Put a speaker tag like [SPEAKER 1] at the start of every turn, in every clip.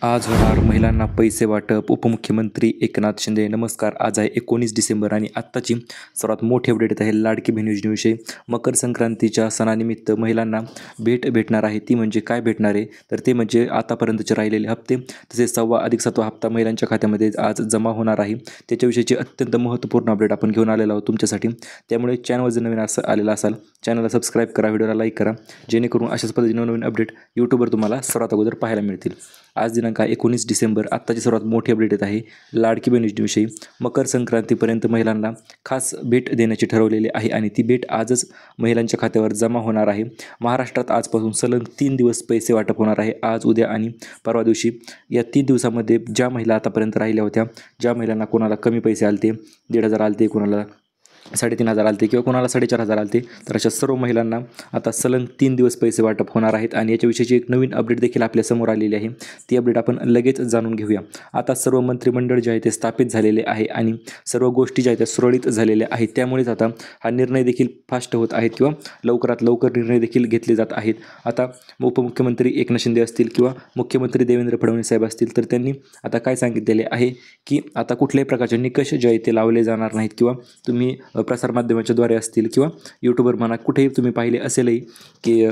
[SPEAKER 1] आज होणार महिलांना पैसे वाटप. उपमुख्यमंत्री एकनाथ शिंदे. नमस्कार. आज आहे 19 डिसेंबर आणि आत्ताची सर्वात मोठी अपडेट येत आहे लाडकी बहीण योजनेविषयी. मकर संक्रांतीच्या सणानिमित्त महिलांना भेट भेटणार आहे. ती म्हणजे काय भेटणार आहे, तर ते म्हणजे आतापर्यंतचे राहिलेले हप्ते तसेच 6वा+7वा हप्ता महिलांच्या खात्यामध्ये आज जमा होणार आहे. त्याच्याविषयीची अत्यंत महत्त्वपूर्ण अपडेट आपण घेऊन आलेलो आहोत तुमच्यासाठी. त्यामुळे चॅनलवर जर नवीन आलेला असाल, चॅनलला सबस्क्राईब करा, व्हिडिओला लाईक करा, जेणेकरून अशाच पद्धतीने नवीन अपडेट यूट्यूबवर तुम्हाला सर्वात अगोदर पाहायला मिळतील. आज दिनांक 19 डिसेंबर. आत्ताची सर्वात मोठी अपडेट येत आहे लाडकी बहीण योजनेविषयी. मकर संक्रांतीपर्यंत महिलांना खास भेट देण्याची ठरवलेली आहे आणि ती भेट आजच महिलांच्या खात्यावर जमा होणार आहे. महाराष्ट्रात आजपासून सलग 3 दिवस पैसे वाटप होणार आहे. आज, उद्या आणि परवा दिवशी. या 3 दिवसामध्ये ज्या महिला आतापर्यंत राहिल्या होत्या, ज्या महिलांना कोणाला कमी पैसे आलते, 1,500 आलते, कोणाला 3,500 आलते किंवा कोणाला 4,500 आलते, तर अशा सर्व महिलांना आता सलग 3 दिवस पैसे वाटप होणार आहेत. आणि याच्याविषयीची एक नवीन अपडेट देखील आपल्यासमोर आलेली आहे. ती अपडेट आपण लगेच जाणून घेऊया. आता सर्व मंत्रिमंडळ जे आहे ते स्थापित झालेले आहे आणि सर्व गोष्टी ज्या आहेत त्या सुरळीत झालेल्या आहेत. त्यामुळेच आता हा निर्णय देखील फास्ट होत आहेत किंवा लवकरात लवकर निर्णय देखील घेतले जात आहेत. आता उपमुख्यमंत्री एकनाथ शिंदे असतील किंवा मुख्यमंत्री देवेंद्र फडणवीस साहेब असतील, तर त्यांनी आता काय सांगितलेले आहे की आता कुठल्याही प्रकारचे निकष जे आहेत ते लावले जाणार नाहीत किंवा तुम्ही प्रसारमाध्यमाच्याद्वारे असतील किंवा यूट्यूबवर म्हणा, कुठेही तुम्ही पाहिले असेलही की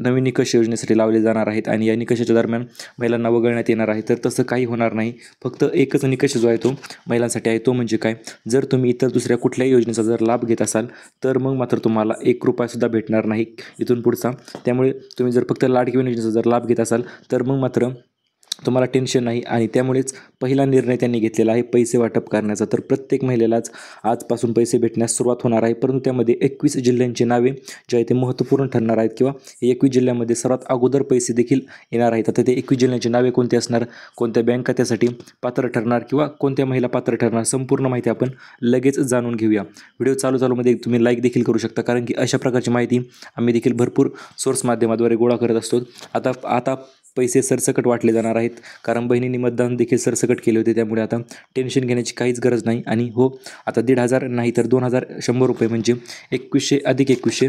[SPEAKER 1] नवीन निकष योजनेसाठी लावले जाणार आहेत आणि या निकषाच्या दरम्यान महिलांना वगळण्यात येणार आहे. तर तसं काही होणार नाही. फक्त एकच निकष जो आहे तो महिलांसाठी आहे, तो म्हणजे काय, जर तुम्ही इतर दुसऱ्या कुठल्याही योजनेचा जर लाभ घेत असाल तर मग मात्र तुम्हाला 1 रुपयासुद्धा भेटणार नाही इथून पुढचा. त्यामुळे तुम्ही जर फक्त लाडकी बहीण योजनेचा जर लाभ घेत असाल तर मग मात्र तुम्हाला टेन्शन नाही. आणि त्यामुळेच पहिला निर्णय त्यांनी घेतलेला आहे पैसे वाटप करण्याचा. तर प्रत्येक महिलेलाच आजपासून पैसे भेटण्यास सुरुवात होणार आहे. परंतु त्यामध्ये 21 जिल्ह्यांची नावे जे आहे ते महत्त्वपूर्ण ठरणार आहेत किंवा 21 जिल्ह्यामध्ये सर्वात अगोदर पैसे देखील येणार आहेत. आता ते 21 जिल्ह्यांची नावे कोणती असणार, कोणत्या बँक खात्यासाठी पात्र ठरणार किंवा कोणत्या महिला पात्र ठरणार, संपूर्ण माहिती आपण लगेच जाणून घेऊया. व्हिडिओ चालूमध्ये तुम्ही लाईक देखील करू शकता, कारण की अशा प्रकारची माहिती आम्ही देखील भरपूर सोर्स माध्यमाद्वारे गोळा करत असतो. आता पैसे सरसकट वाटले जाणार आहेत, कारण बहिणींनी मतदान देखील सरसकट केले होते. त्यामुळे आता टेन्शन घेण्याची काहीच गरज नाही. आणि हो, आता 1,500 नाही तर 2,100 रुपये म्हणजे 2100 अधिक 2100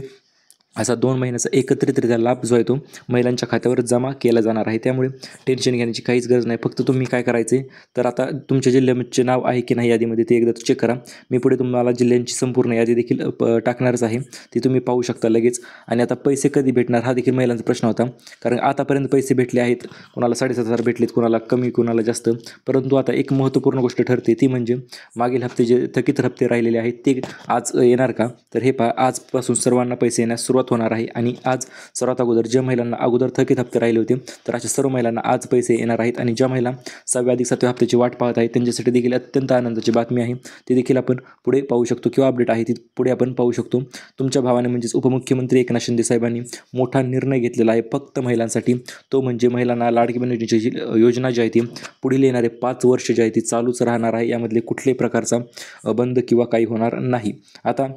[SPEAKER 1] असा 2 महिन्याचा एकत्रितरित्या लाभ जो आहे तो महिलांच्या खात्यावर जमा केला जाणार आहे. त्यामुळे टेन्शन घेण्याची काहीच गरज नाही. फक्त तुम्ही काय करायचे, तर आता तुमच्या जिल्ह्याचे नाव आहे की नाही यादीमध्ये ते एकदा चेक करा. मी पुढे तुम्हाला जिल्ह्यांची संपूर्ण यादी देखील टाकणारच आहे, ती तुम्ही पाहू शकता लगेच. आणि आता पैसे कधी भेटणार हा देखील महिलांचा प्रश्न होता, कारण आतापर्यंत पैसे भेटले आहेत. कोणाला 7,500 भेटलेत, कोणाला कमी, कोणाला जास्त. परंतु आता एक महत्त्वपूर्ण गोष्ट ठरते, ती म्हणजे मागील हप्ते जे थकीत हप्ते राहिलेले आहेत ते आज येणार का, तर हे पहा, आजपासून सर्वांना पैसे येण्यास सुरुवात होणार आहे. आणि आज सर्वात अगोदर ज्या महिलांना अगोदर थकीत हप्ते राहिले होते, तर अशा सर्व महिलांना आज पैसे येणार आहेत. आणि ज्या महिला 6व्या+7व्या हप्त्याची वाट पाहत आहेत त्यांच्यासाठी देखील अत्यंत आनंदाची बातमी आहे. ती देखील आपण पुढे पाहू शकतो किंवा अपडेट आहे ती पुढे आपण पाहू शकतो. तुमच्या भावाने म्हणजेच उपमुख्यमंत्री एकनाथ शिंदे साहेबांनी मोठा निर्णय घेतलेला आहे फक्त महिलांसाठी. तो म्हणजे महिलांना लाडकी बहीण योजनेची योजना जी आहे ती पुढील येणारे 5 वर्ष जी आहे ती चालूच राहणार आहे. यामधले कुठल्याही प्रकारचा बंद किंवा काही होणार नाही. आता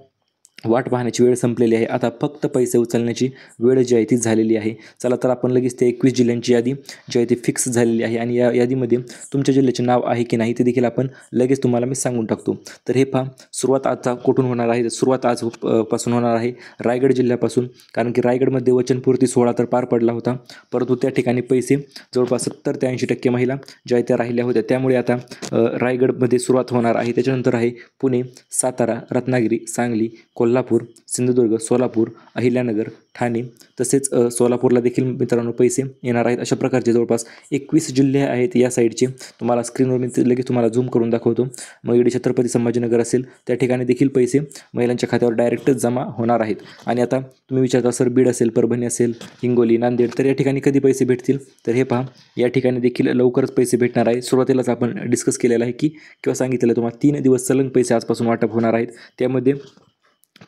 [SPEAKER 1] वाट पाहण्याची वेळ संपलेली आहे. आता फक्त पैसे उचलण्याची वेळ जी आहे ती झालेली आहे. चला तर आपण लगेच ते 21 जिल्ह्यांची यादी जी आहे ती फिक्स झालेली आहे आणि या यादीमध्ये तुमच्या जिल्ह्याचे नाव आहे की नाही ते देखील आपण लगेच तुम्हाला मी सांगून टाकतो. तर हे पहा, सुरुवात आता कुठून होणार आहे, सुरुवात आज पासून होणार आहे रायगड जिल्ह्यापासून. कारण की रायगडमध्ये वचनपूर्ती सोहळा तर पार पडला होता, परंतु त्या ठिकाणी पैसे जवळपास 70 ते 80% महिला ज्या आहेत त्या राहिल्या होत्या. त्यामुळे आता रायगडमध्ये सुरुवात होणार आहे. त्याच्यानंतर आहे पुणे, सातारा, रत्नागिरी, सांगली, कोल्हापूर, सिंधुदुर्ग, सोलापूर, अहिल्यानगर, ठाणे, तसेच सोलापूरला देखील मित्रांनो पैसे येणार आहेत. अशा प्रकारचे जवळपास 21 जिल्हे आहेत या साईडचे. तुम्हाला स्क्रीनवर मी लगेच तुम्हाला झूम करून दाखवतो. मग इकडे छत्रपती संभाजीनगर असेल त्या ठिकाणी देखील पैसे महिलांच्या खात्यावर डायरेक्ट जमा होणार आहेत. आणि आता तुम्ही विचारता सर बीड असेल, परभणी असेल, हिंगोली, नांदेड, तर या ठिकाणी कधी पैसे भेटतील, तर हे पहा, या ठिकाणी देखील लवकरच पैसे भेटणार आहे. सुरुवातीलाच आपण डिस्कस केलेलं आहे की किंवा सांगितलेलं तुम्हाला 3 दिवस सलग पैसे आजपासून वाटप होणार आहेत. त्यामध्ये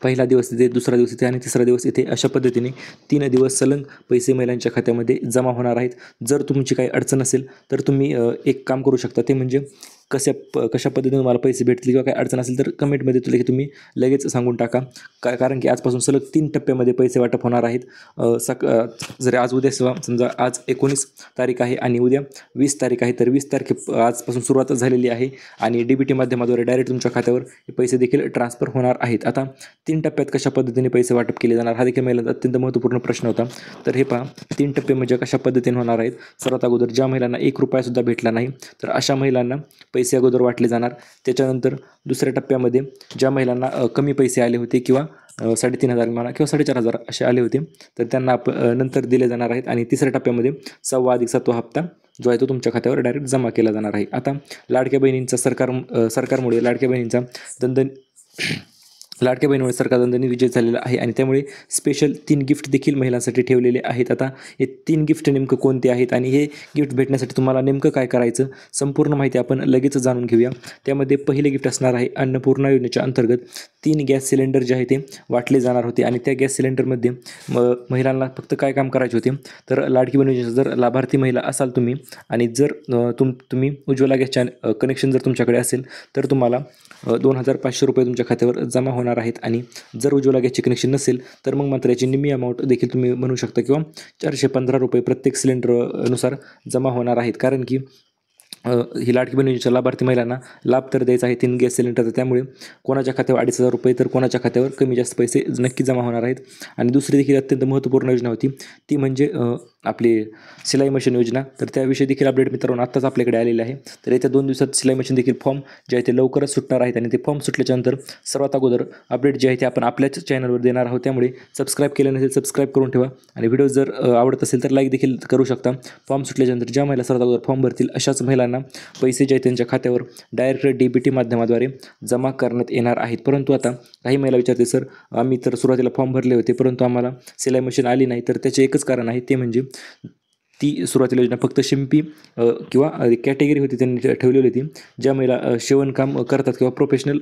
[SPEAKER 1] पहिला दिवस इथे, दुसरा दिवस इथे आणि तिसरा दिवस इथे, अशा पद्धतीने 3 दिवस सलग पैसे महिलांच्या खात्यामध्ये जमा होणार आहेत. जर तुमची काही अडचण असेल तर तुम्ही एक काम करू शकता, ते म्हणजे कशा पद्धतीने तुम्हाला पैसे भेटतील किंवा काही अडचण असेल तर कमेंटमध्ये तुला की तुम्ही लगेच सांगून टाका. कारण की आजपासून सलग 3 टप्प्यामध्ये पैसे वाटप होणार आहेत. जर आज उद्या समजा आज 19 तारीख आहे आणि उद्या 20 तारीख आहे, तर 20 आजपासून सुरुवात झालेली आहे आणि DBT माध्यमाद्वारे डायरेक्ट तुमच्या खात्यावर हे पैसे देखील ट्रान्सफर होणार आहेत. आता 3 टप्प्यात कशा पद्धतीने पैसे वाटप केले जाणार हा देखील महिलांचा अत्यंत महत्त्वपूर्ण प्रश्न होता. तर हे पहा 3 टप्पे म्हणजे कशा पद्धतीने होणार आहेत. सर्वात अगोदर ज्या महिलांना ₹1 भेटला नाही तर अशा महिलांना पैसे अगोदर वाटले जाणार. त्याच्यानंतर दुसऱ्या टप्प्यामध्ये ज्या महिलांना कमी पैसे आले होते किंवा 3,500 म्हणा किंवा 4,500 असे आले होते तर त्यांना नंतर दिले जाणार आहेत. आणि तिसऱ्या टप्प्यामध्ये 6वा अधिक 7वा हप्ता जो आहे तो तुमच्या खात्यावर डायरेक्ट जमा केला जाणार आहे. आता लाडक्या बहिणींचा सरकारमुळे लाडक्या बहिणीमुळे सरकार दणदणीत विजय झालेला आहे आणि त्यामुळे स्पेशल 3 गिफ्ट देखील महिलांसाठी ठेवलेले आहेत. आता हे 3 गिफ्ट नेमकं कोणते आहेत आणि हे गिफ्ट भेटण्यासाठी तुम्हाला नेमकं काय करायचं संपूर्ण माहिती आपण लगेच जाणून घेऊया. त्यामध्ये पहिले गिफ्ट असणार आहे अन्नपूर्णा योजनेच्या अंतर्गत 3 गॅस सिलेंडर जे आहे ते वाटले जाणार होते आणि त्या गॅस सिलेंडरमध्ये महिलांना फक्त काय काम करायचे होते तर लाडकी बहीण योजनेचा जर लाभार्थी महिला असाल तुम्ही आणि जर तुम्ही उज्ज्वला गॅसच्या कनेक्शन जर तुमच्याकडे असेल तर तुम्हाला ₹2,500 तुमच्या खात्यावर जमा होणार आहेत. आणि जर उज्ज्वला गॅसचे कनेक्शन नसेल तर मग मात्र याची निम्मी अमाऊंट देखील तुम्ही म्हणू शकता किंवा ₹415 प्रत्येक सिलेंडरनुसार जमा होणार आहेत. कारण की ही लाडकी बहीण योजनेच्या लाभार्थी महिलांना लाभ तर द्यायचा आहे 3 गॅस सिलेंडर, त्यामुळे कोणाच्या खात्यावर ₹2,500 तर कोणाच्या खात्यावर कमी जास्त पैसे नक्की जमा होणार आहेत. आणि दुसरी देखील अत्यंत महत्त्वपूर्ण योजना होती ती म्हणजे आपली सिलाई मशीन योजना. तर त्याविषयी देखील अपडेट मित्रांनो आत्ताच आपल्याकडे आलेले आहे. तर येत्या 2 दिवसात सिलाई मशीन देखील फॉर्म जे आहे ते लवकरच सुटणार आहेत आणि ते फॉर्म सुटल्याच्यानंतर सर्वात अगोदर अपडेट जे आहे ते आपण आपल्याच चॅनलवर देणार आहोत. त्यामुळे सबस्क्राईब केलं नसेल सबस्क्राईब करून ठेवा आणि व्हिडिओ जर आवडत असेल तर लाईक देखील करू शकता. फॉर्म सुटल्याच्यानंतर ज्या महिला सर्वात अगोदर फॉर्म भरतील अशाच महिलांना पैसे जे आहेत त्यांच्या खात्यावर डायरेक्ट DBT माध्यमाद्वारे जमा करण्यात येणार आहेत. परंतु आता काही महिला विचारते सर आम्ही तर सुरुवातीला फॉर्म भरले होते परंतु आम्हाला सिलाई मशीन आली नाही, तर त्याचे एकच कारण आहे ते म्हणजे ती सुरुवातीला योजना फक्त शिंपी किंवा कॅटेगरी होती त्यांनी ठेवलेली होती. ज्या महिला शिवणकाम करतात किंवा प्रोफेशनल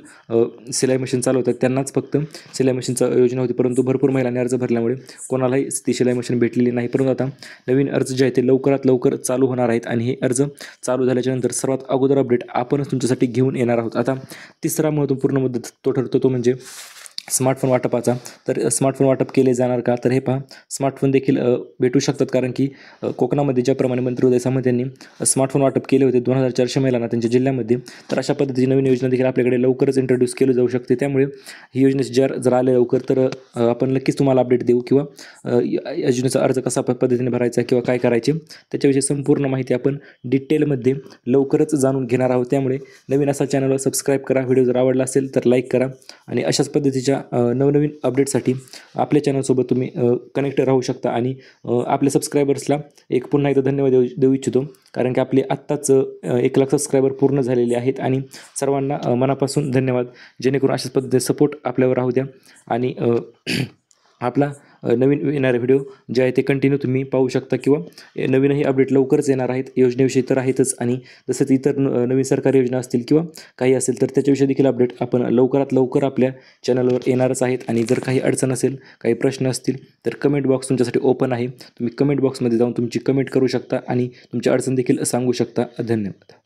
[SPEAKER 1] सिलाई मशीन चालवतात त्यांनाच फक्त सिलाई मशीनचा योजना होती. परंतु भरपूर महिलांनी अर्ज भरल्यामुळे कोणालाही ती सिलाई मशीन भेटलेली नाही. परंतु आता नवीन अर्ज जे आहे ते लवकरात लवकर चालू होणार आहेत आणि हे अर्ज चालू झाल्याच्यानंतर सर्वात अगोदर अपडेट आपणच तुमच्यासाठी घेऊन येणार आहोत. आता तिसरा महत्त्वपूर्ण मुद्दा तो ठरतो तो म्हणजे स्मार्टफोन वाटपाचा. तर स्मार्टफोन वाटप केले जाणार का तर हे पहा स्मार्टफोन देखील भेटू शकतात. कारण की कोकणामध्ये ज्याप्रमाणे मंत्री उदय सामंत यांनी स्मार्टफोन वाटप केले होते 2,400 महिलांना त्यांच्या जिल्ह्यामध्ये, तर अशा पद्धतीची नवीन योजना देखील आपल्याकडे लवकरच इंट्रोड्यूस केली जाऊ शकते. त्यामुळे ही योजनेची जर आले लवकर तर आपण नक्कीच तुम्हाला अपडेट देऊ किंवा योजनेचा अर्ज कसा पद्धतीने भरायचा किंवा काय करायचे त्याच्याविषयी संपूर्ण माहिती आपण डिटेलमध्ये लवकरच जाणून घेणार आहोत. त्यामुळे नवीन असा चॅनलला सबस्क्राईब करा, व्हिडिओ जर आवडला असेल तर लाईक करा आणि अशाच पद्धतीच्या नवनवीन अपडेटसाठी आपल्या चॅनलसोबत तुम्ही कनेक्ट राहू शकता. आणि आपल्या सबस्क्रायबर्सला पुन्हा एकदा धन्यवाद देऊ इच्छितो कारण की आपले आत्ताच 1 लाख सबस्क्रायबर पूर्ण झालेले आहेत आणि सर्वांना मनापासून धन्यवाद. जेणेकरून अशाच पद्धतीने सपोर्ट आपल्यावर राहू द्या आणि आपला नवीन येणारे व्हिडिओ जे आहे ते कंटिन्यू तुम्ही पाहू शकता किंवा नवीनही अपडेट लवकरच येणार आहेत. योजनेविषयी तर आहेतच आणि जसंच इतर नवीन सरकारी योजना असतील किंवा काही असेल तर त्याच्याविषयी देखील अपडेट आपण लवकरात लवकर आपल्या चॅनलवर येणारच आहेत. आणि जर काही अडचण असेल काही प्रश्न असतील तर कमेंट बॉक्स तुमच्यासाठी ओपन आहे. तुम्ही कमेंट बॉक्समध्ये जाऊन तुमची कमेंट करू शकता आणि तुमची अडचण देखील सांगू शकता. धन्यवाद.